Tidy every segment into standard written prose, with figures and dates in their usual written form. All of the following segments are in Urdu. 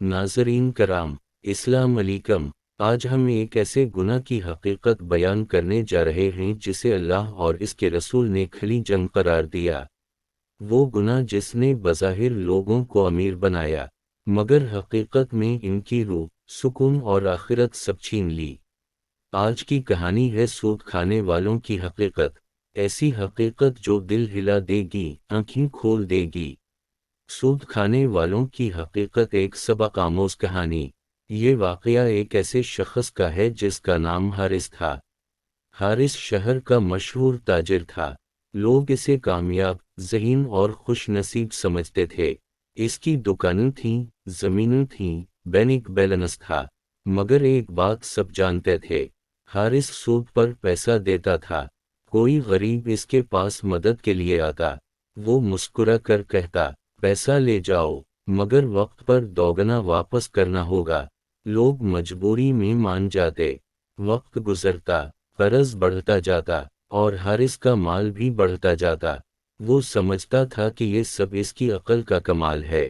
ناظرین کرام، السلام علیکم۔ آج ہم ایک ایسے گناہ کی حقیقت بیان کرنے جا رہے ہیں جسے اللہ اور اس کے رسول نے کھلی جنگ قرار دیا۔ وہ گناہ جس نے بظاہر لوگوں کو امیر بنایا، مگر حقیقت میں ان کی روح، سکون اور آخرت سب چھین لی۔ آج کی کہانی ہے سود کھانے والوں کی حقیقت، ایسی حقیقت جو دل ہلا دے گی، آنکھیں کھول دے گی۔ سود کھانے والوں کی حقیقت ایک سبق آموز کہانی۔ یہ واقعہ ایک ایسے شخص کا ہے جس کا نام حارث تھا۔ حارث شہر کا مشہور تاجر تھا۔ لوگ اسے کامیاب، ذہین اور خوش نصیب سمجھتے تھے۔ اس کی دکانیں تھیں، زمینیں تھیں، بینک بیلنس تھا۔ مگر ایک بات سب جانتے تھے، حارث سود پر پیسہ دیتا تھا۔ کوئی غریب اس کے پاس مدد کے لیے آتا، وہ مسکرا کر کہتا، پیسہ لے جاؤ، مگر وقت پر دوگنا واپس کرنا ہوگا۔ لوگ مجبوری میں مان جاتے۔ وقت گزرتا، قرض بڑھتا جاتا، اور حارث کا مال بھی بڑھتا جاتا۔ وہ سمجھتا تھا کہ یہ سب اس کی عقل کا کمال ہے۔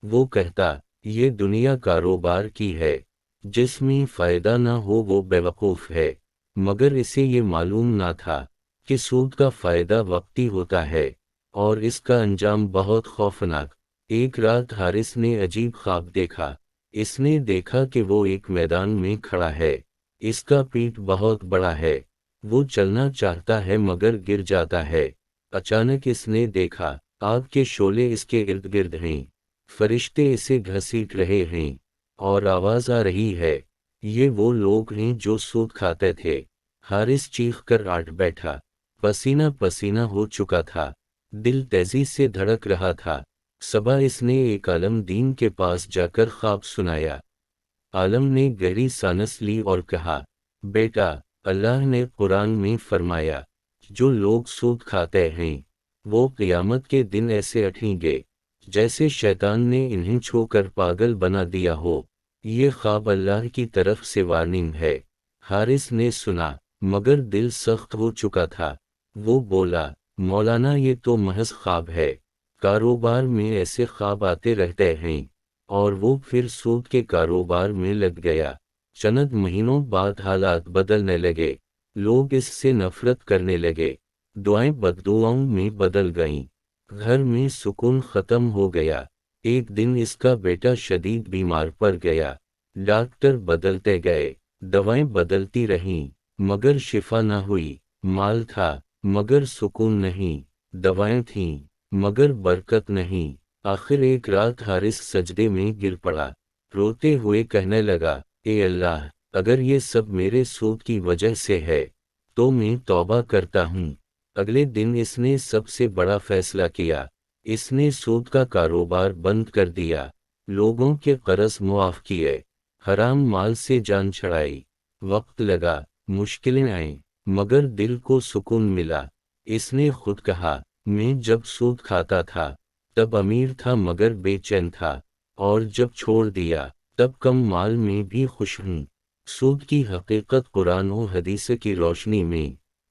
وہ کہتا، یہ دنیا کاروبار کی ہے، جس میں فائدہ نہ ہو وہ بیوقوف ہے۔ مگر اسے یہ معلوم نہ تھا کہ سود کا فائدہ وقتی ہوتا ہے، اور اس کا انجام بہت خوفناک۔ ایک رات حارث نے عجیب خواب دیکھا۔ اس نے دیکھا کہ وہ ایک میدان میں کھڑا ہے۔ اس کا پیٹ بہت بڑا ہے۔ وہ چلنا چاہتا ہے مگر گر جاتا ہے۔ اچانک اس نے دیکھا، آگ کے شعلے اس کے ارد گرد ہیں، فرشتے اسے گھسیٹ رہے ہیں، اور آواز آ رہی ہے، یہ وہ لوگ ہیں جو سود کھاتے تھے۔ حارث چیخ کر اٹھ بیٹھا، پسینہ پسینہ ہو چکا تھا، دل تیزی سے دھڑک رہا تھا۔ صبح اس نے ایک عالم دین کے پاس جا کر خواب سنایا۔ عالم نے گہری سانس لی اور کہا، بیٹا، اللہ نے قرآن میں فرمایا، جو لوگ سود کھاتے ہیں وہ قیامت کے دن ایسے اٹھیں گے جیسے شیطان نے انہیں چھو کر پاگل بنا دیا ہو۔ یہ خواب اللہ کی طرف سے وارننگ ہے۔ حارث نے سنا، مگر دل سخت ہو چکا تھا۔ وہ بولا، مولانا یہ تو محض خواب ہے، کاروبار میں ایسے خواب آتے رہتے ہیں۔ اور وہ پھر سود کے کاروبار میں لگ گیا۔ چند مہینوں بعد حالات بدلنے لگے، لوگ اس سے نفرت کرنے لگے، دعائیں بددعاؤں میں بدل گئیں، گھر میں سکون ختم ہو گیا۔ ایک دن اس کا بیٹا شدید بیمار پڑ گیا، ڈاکٹر بدلتے گئے، دوائیں بدلتی رہیں، مگر شفا نہ ہوئی۔ مال تھا مگر سکون نہیں، دوائیں تھیں مگر برکت نہیں۔ آخر ایک رات حارث سجدے میں گر پڑا، روتے ہوئے کہنے لگا، اے اللہ، اگر یہ سب میرے سود کی وجہ سے ہے تو میں توبہ کرتا ہوں۔ اگلے دن اس نے سب سے بڑا فیصلہ کیا۔ اس نے سود کا کاروبار بند کر دیا، لوگوں کے قرض معاف کیے، حرام مال سے جان چھڑائی۔ وقت لگا، مشکلیں آئیں، مگر دل کو سکون ملا۔ اس نے خود کہا، میں جب سود کھاتا تھا تب امیر تھا مگر بے چین تھا، اور جب چھوڑ دیا تب کم مال میں بھی خوش ہوں۔ سود کی حقیقت قرآن و حدیث کی روشنی میں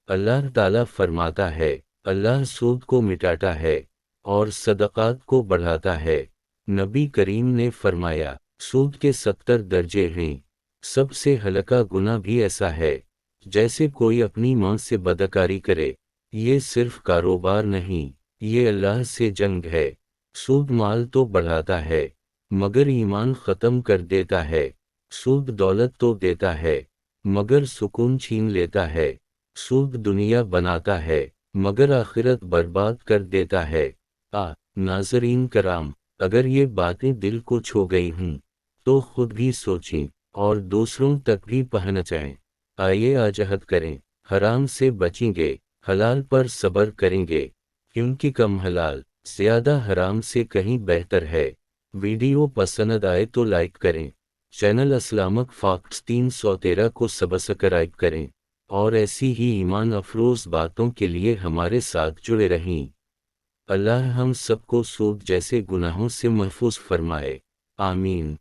اللہ تعالیٰ فرماتا ہے، اللہ سود کو مٹاتا ہے اور صدقات کو بڑھاتا ہے۔ نبی کریم نے فرمایا، سود کے 70 درجے ہیں۔ سب سے ہلکا گناہ بھی ایسا ہے جیسے کوئی اپنی ماں سے بدکاری کرے۔ یہ صرف کاروبار نہیں، یہ اللہ سے جنگ ہے۔ سود مال تو بڑھاتا ہے مگر ایمان ختم کر دیتا ہے۔ سود دولت تو دیتا ہے مگر سکون چھین لیتا ہے۔ سود دنیا بناتا ہے مگر آخرت برباد کر دیتا ہے۔ ناظرین کرام، اگر یہ باتیں دل کو چھو گئی ہوں تو خود بھی سوچیں اور دوسروں تک بھی پہنچائیں۔ آئیے آج عہد کریں، حرام سے بچیں گے، حلال پر صبر کریں گے، کیونکہ کم حلال زیادہ حرام سے کہیں بہتر ہے۔ ویڈیو پسند آئے تو لائک کریں، چینل اسلامک فیکٹس 313 کو سبسکرائب کریں، اور ایسی ہی ایمان افروز باتوں کے لیے ہمارے ساتھ جڑے رہیں۔ اللہ ہم سب کو سود جیسے گناہوں سے محفوظ فرمائے، آمین۔